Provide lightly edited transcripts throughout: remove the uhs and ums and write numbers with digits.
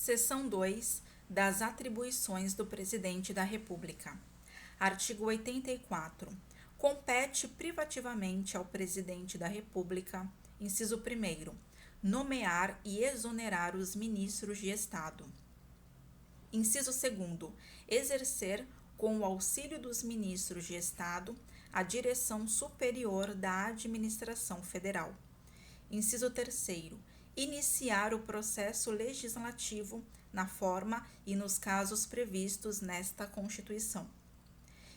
Seção 2 das atribuições do Presidente da República. Artigo 84. Compete privativamente ao Presidente da República, inciso 1º, nomear e exonerar os ministros de Estado. Inciso 2º, exercer, com o auxílio dos ministros de Estado, a direção superior da Administração Federal. Inciso 3º, iniciar o processo legislativo na forma e nos casos previstos nesta Constituição.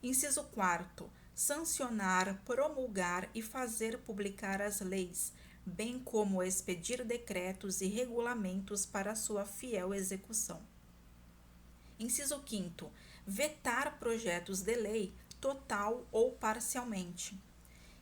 Inciso 4º, sancionar, promulgar e fazer publicar as leis, bem como expedir decretos e regulamentos para sua fiel execução. Inciso 5º, vetar projetos de lei total ou parcialmente.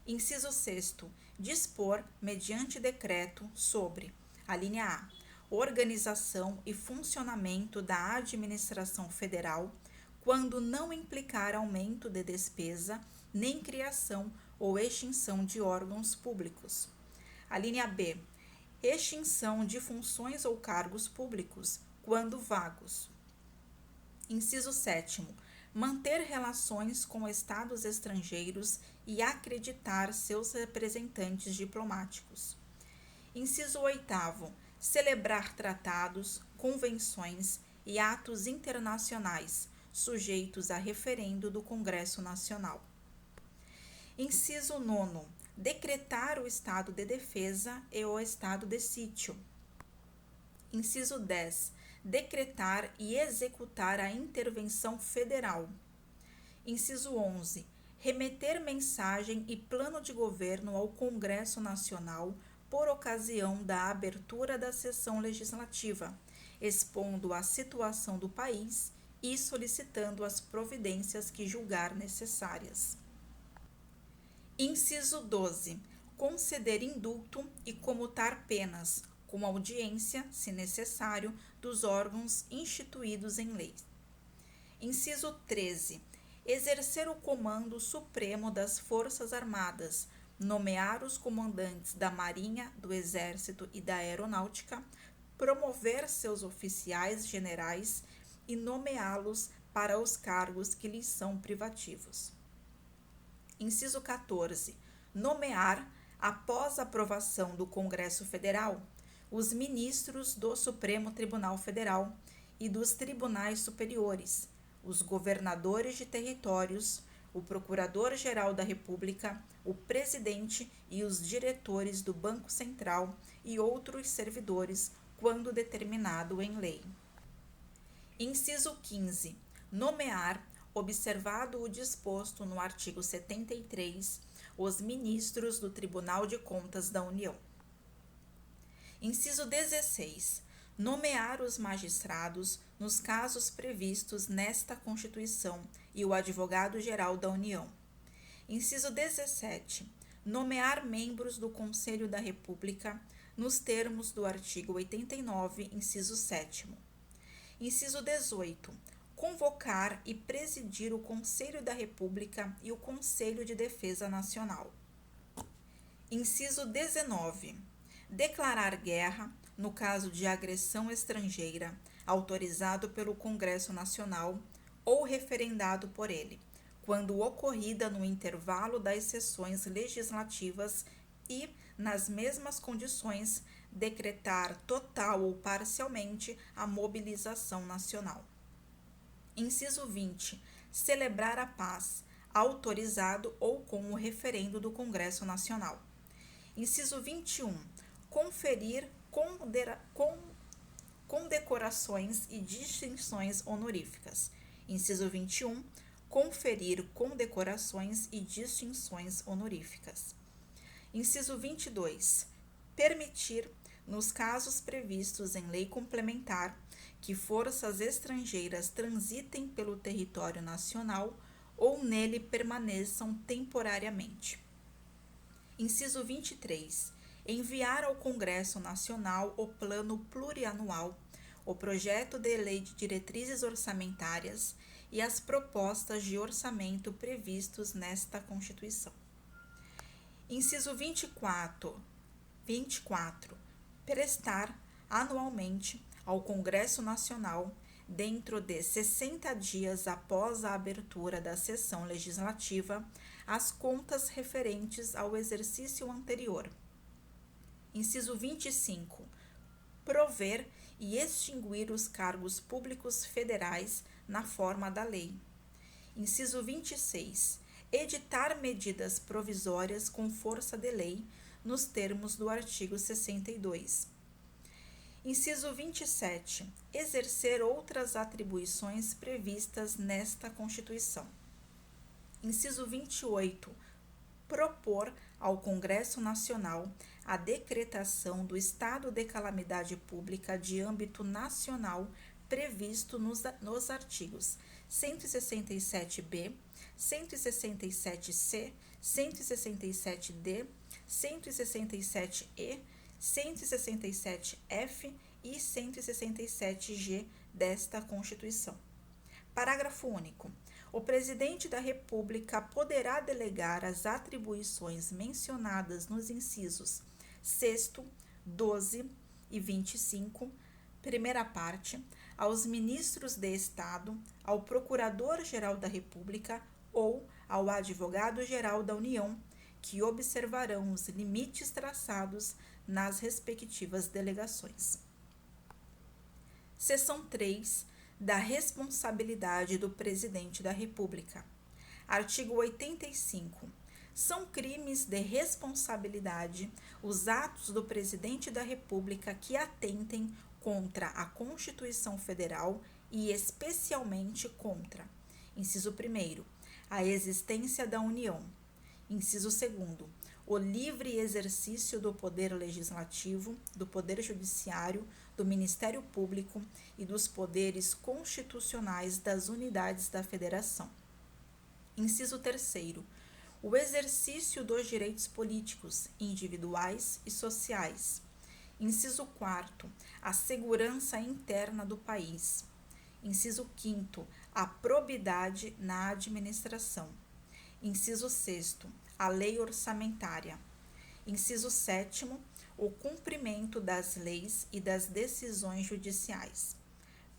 Inciso 6º, dispor, mediante decreto, sobre: a linha A, organização e funcionamento da administração federal, quando não implicar aumento de despesa, nem criação ou extinção de órgãos públicos. A linha B, extinção de funções ou cargos públicos, quando vagos. Inciso 7º, manter relações com estados estrangeiros e acreditar seus representantes diplomáticos. Inciso 8º, celebrar tratados, convenções e atos internacionais sujeitos a referendo do Congresso Nacional. Inciso 9º, decretar o estado de defesa e o estado de sítio. Inciso 10º, decretar e executar a intervenção federal. Inciso 11º, remeter mensagem e plano de governo ao Congresso Nacional por ocasião da abertura da sessão legislativa, expondo a situação do país e solicitando as providências que julgar necessárias. Inciso 12º, conceder indulto e comutar penas, com audiência, se necessário, dos órgãos instituídos em lei. Inciso 13º, exercer o comando supremo das Forças Armadas, nomear os comandantes da Marinha, do Exército e da Aeronáutica, promover seus oficiais generais e nomeá-los para os cargos que lhes são privativos. Inciso 14º, nomear, após aprovação do Congresso Federal, os ministros do Supremo Tribunal Federal e dos tribunais superiores, os governadores de territórios, o Procurador-Geral da República, o presidente e os diretores do Banco Central e outros servidores, quando determinado em lei. Inciso 15º, nomear, observado o disposto no artigo 73, os ministros do Tribunal de Contas da União. Inciso 16º, nomear os magistrados nos casos previstos nesta Constituição e o Advogado-Geral da União. Inciso 17º, nomear membros do Conselho da República nos termos do artigo 89, inciso 7º. Inciso 18º, convocar e presidir o Conselho da República e o Conselho de Defesa Nacional. Inciso 19º, declarar guerra, no caso de agressão estrangeira, autorizado pelo Congresso Nacional ou referendado por ele, quando ocorrida no intervalo das sessões legislativas e, nas mesmas condições, decretar total ou parcialmente a mobilização nacional. Inciso 20º, celebrar a paz, autorizado ou com o referendo do Congresso Nacional. Inciso 21º, conferir condecorações e distinções honoríficas. Inciso 21º, conferir condecorações e distinções honoríficas. Inciso 22º, permitir, nos casos previstos em lei complementar, que forças estrangeiras transitem pelo território nacional ou nele permaneçam temporariamente. Inciso 23º, enviar ao Congresso Nacional o Plano Plurianual, o projeto de lei de diretrizes orçamentárias e as propostas de orçamento previstos nesta Constituição. Inciso 24º, prestar, anualmente ao Congresso Nacional, dentro de 60 dias após a abertura da sessão legislativa, as contas referentes ao exercício anterior. Inciso 25. Prover e extinguir os cargos públicos federais na forma da lei. Inciso 26. Editar medidas provisórias com força de lei nos termos do artigo 62. Inciso 27. Exercer outras atribuições previstas nesta Constituição. Inciso 28. Propor ao Congresso Nacional a decretação do estado de calamidade pública de âmbito nacional previsto nos artigos 167b, 167c, 167d, 167e, 167f e 167g desta Constituição. Parágrafo único. O Presidente da República poderá delegar as atribuições mencionadas nos incisos 6º, 12 e 25, primeira parte, aos ministros de Estado, ao Procurador-Geral da República ou ao Advogado-Geral da União, que observarão os limites traçados nas respectivas delegações. Seção 3. Da responsabilidade do Presidente da República. Artigo 85. São crimes de responsabilidade os atos do Presidente da República que atentem contra a Constituição Federal e especialmente contra: inciso 1º, a existência da União; inciso 2º, o livre exercício do poder legislativo, do poder judiciário, do Ministério Público e dos poderes constitucionais das unidades da Federação; inciso 3º, o exercício dos direitos políticos, individuais e sociais; inciso 4º, a segurança interna do país; inciso 5º, a probidade na administração; inciso 6º, a lei orçamentária; inciso 7º, o cumprimento das leis e das decisões judiciais.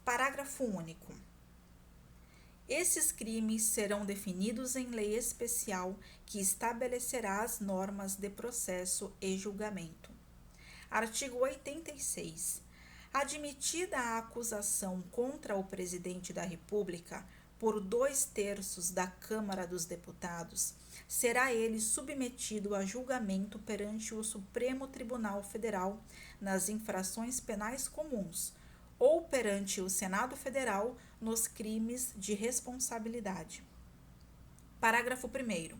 Parágrafo único. Esses crimes serão definidos em lei especial que estabelecerá as normas de processo e julgamento. Artigo 86. Admitida a acusação contra o Presidente da República por 2/3 da Câmara dos Deputados, será ele submetido a julgamento perante o Supremo Tribunal Federal nas infrações penais comuns ou perante o Senado Federal nos crimes de responsabilidade. Parágrafo 1º.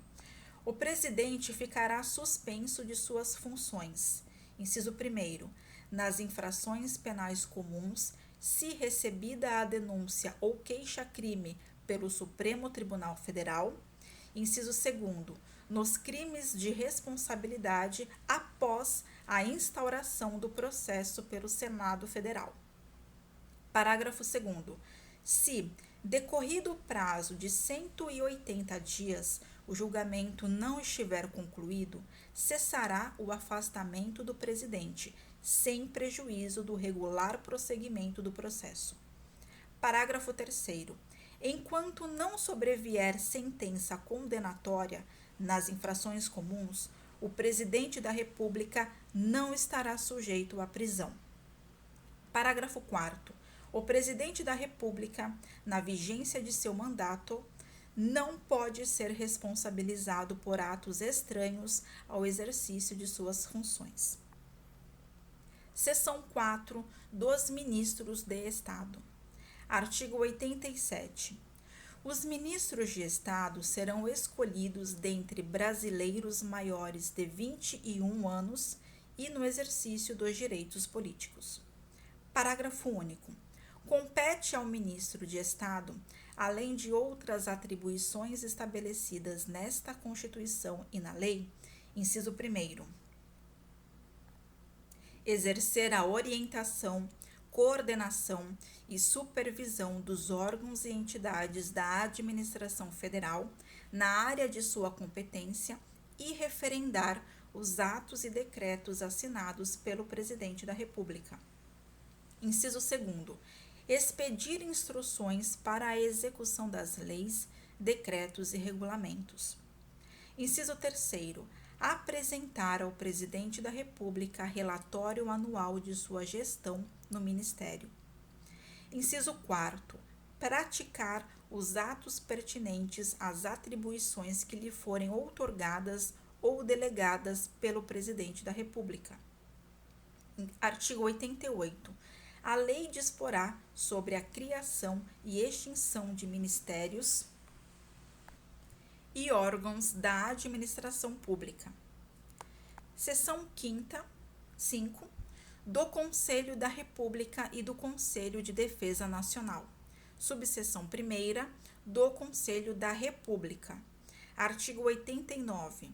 O presidente ficará suspenso de suas funções. Inciso 1º. Nas infrações penais comuns, se recebida a denúncia ou queixa-crime pelo Supremo Tribunal Federal. Inciso 2º. Nos crimes de responsabilidade após a instauração do processo pelo Senado Federal. Parágrafo 2º. Se, decorrido o prazo de 180 dias, o julgamento não estiver concluído, cessará o afastamento do presidente, sem prejuízo do regular prosseguimento do processo. Parágrafo 3º. Enquanto não sobrevier sentença condenatória nas infrações comuns, o Presidente da República não estará sujeito à prisão. Parágrafo 4º. O Presidente da República, na vigência de seu mandato, não pode ser responsabilizado por atos estranhos ao exercício de suas funções. Seção 4. Dos Ministros de Estado. Artigo 87. Os ministros de Estado serão escolhidos dentre brasileiros maiores de 21 anos e no exercício dos direitos políticos. Parágrafo único. Compete ao ministro de Estado, além de outras atribuições estabelecidas nesta Constituição e na lei, inciso 1º, exercer a orientação, coordenação e supervisão dos órgãos e entidades da administração federal na área de sua competência e referendar os atos e decretos assinados pelo Presidente da República. Inciso 2º. Expedir instruções para a execução das leis, decretos e regulamentos. Inciso 3º. Apresentar ao Presidente da República relatório anual de sua gestão no Ministério. Inciso 4º. Praticar os atos pertinentes às atribuições que lhe forem outorgadas ou delegadas pelo Presidente da República. Artigo 88. A lei disporá sobre a criação e extinção de ministérios e órgãos da administração pública. Seção 5ª, do Conselho da República e do Conselho de Defesa Nacional. Subseção 1ª, do Conselho da República. Artigo 89.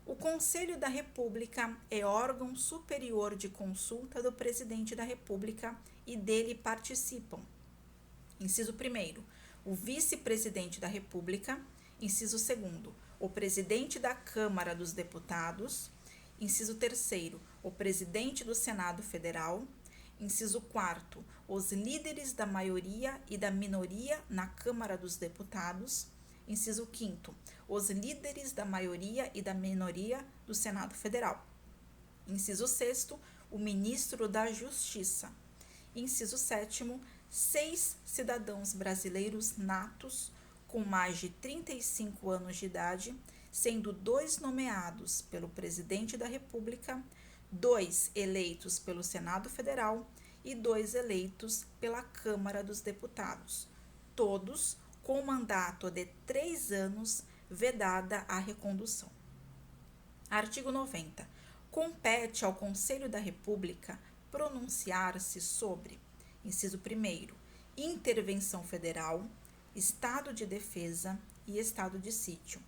O Conselho da República é órgão superior de consulta do Presidente da República e dele participam: inciso 1º, o Vice-Presidente da República; inciso 2º, o Presidente da Câmara dos Deputados; inciso 3º, o Presidente do Senado Federal; inciso 4º, os líderes da maioria e da minoria na Câmara dos Deputados; inciso 5º, os líderes da maioria e da minoria do Senado Federal; inciso 6º, o Ministro da Justiça; inciso 7º, 6 cidadãos brasileiros natos com mais de 35 anos de idade, sendo 2 nomeados pelo Presidente da República, 2 eleitos pelo Senado Federal e 2 eleitos pela Câmara dos Deputados, todos com mandato de 3 anos, vedada a recondução. Artigo 90. Compete ao Conselho da República pronunciar-se sobre: inciso 1º, intervenção federal, estado de defesa e estado de sítio;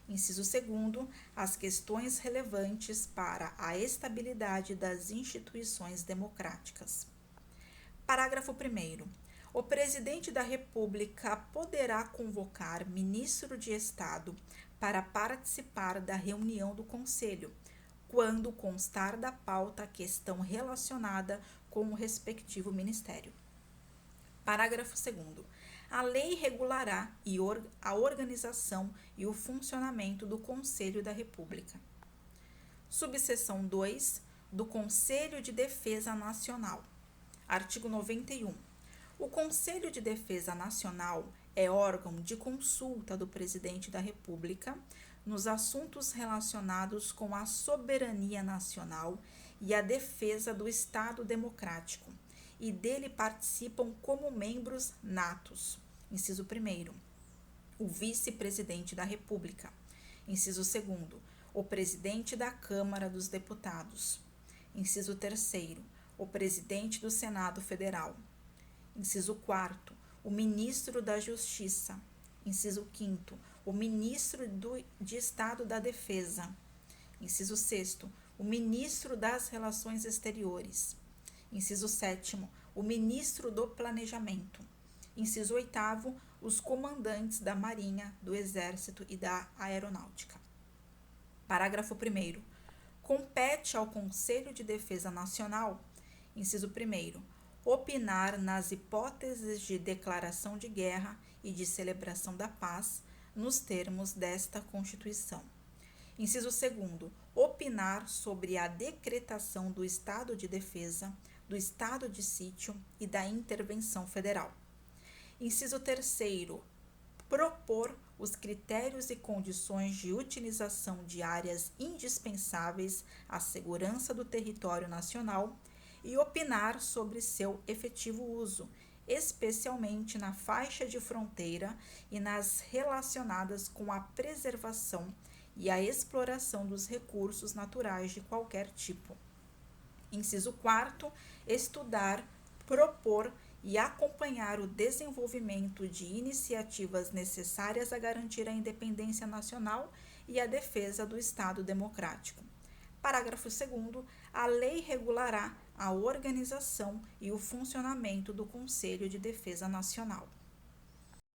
inciso 2º, as questões relevantes para a estabilidade das instituições democráticas. Parágrafo 1º. O Presidente da República poderá convocar ministro de Estado para participar da reunião do Conselho, quando constar da pauta a questão relacionada com o respectivo ministério. Parágrafo 2º. A lei regulará a organização e o funcionamento do Conselho da República. Subseção 2. Do Conselho de Defesa Nacional. Artigo 91. O Conselho de Defesa Nacional é órgão de consulta do Presidente da República nos assuntos relacionados com a soberania nacional e a defesa do Estado democrático, e dele participam como membros natos: inciso 1º, o Vice-Presidente da República; inciso 2º, o Presidente da Câmara dos Deputados; inciso 3º, o Presidente do Senado Federal; inciso 4º, o Ministro da Justiça; inciso 5º, o Ministro de Estado da Defesa; inciso 6º, o Ministro das Relações Exteriores; inciso 7º, o Ministro do Planejamento; inciso 8º, os comandantes da Marinha, do Exército e da Aeronáutica. Parágrafo 1º. Compete ao Conselho de Defesa Nacional, inciso 1º, opinar nas hipóteses de declaração de guerra e de celebração da paz, nos termos desta Constituição. Inciso 2º, opinar sobre a decretação do estado de defesa, do estado de sítio e da intervenção federal. Inciso 3º, propor os critérios e condições de utilização de áreas indispensáveis à segurança do território nacional e opinar sobre seu efetivo uso, especialmente na faixa de fronteira e nas relacionadas com a preservação e a exploração dos recursos naturais de qualquer tipo. Inciso 4º, estudar, propor e acompanhar o desenvolvimento de iniciativas necessárias a garantir a independência nacional e a defesa do Estado democrático. Parágrafo 2º. A lei regulará a organização e o funcionamento do Conselho de Defesa Nacional.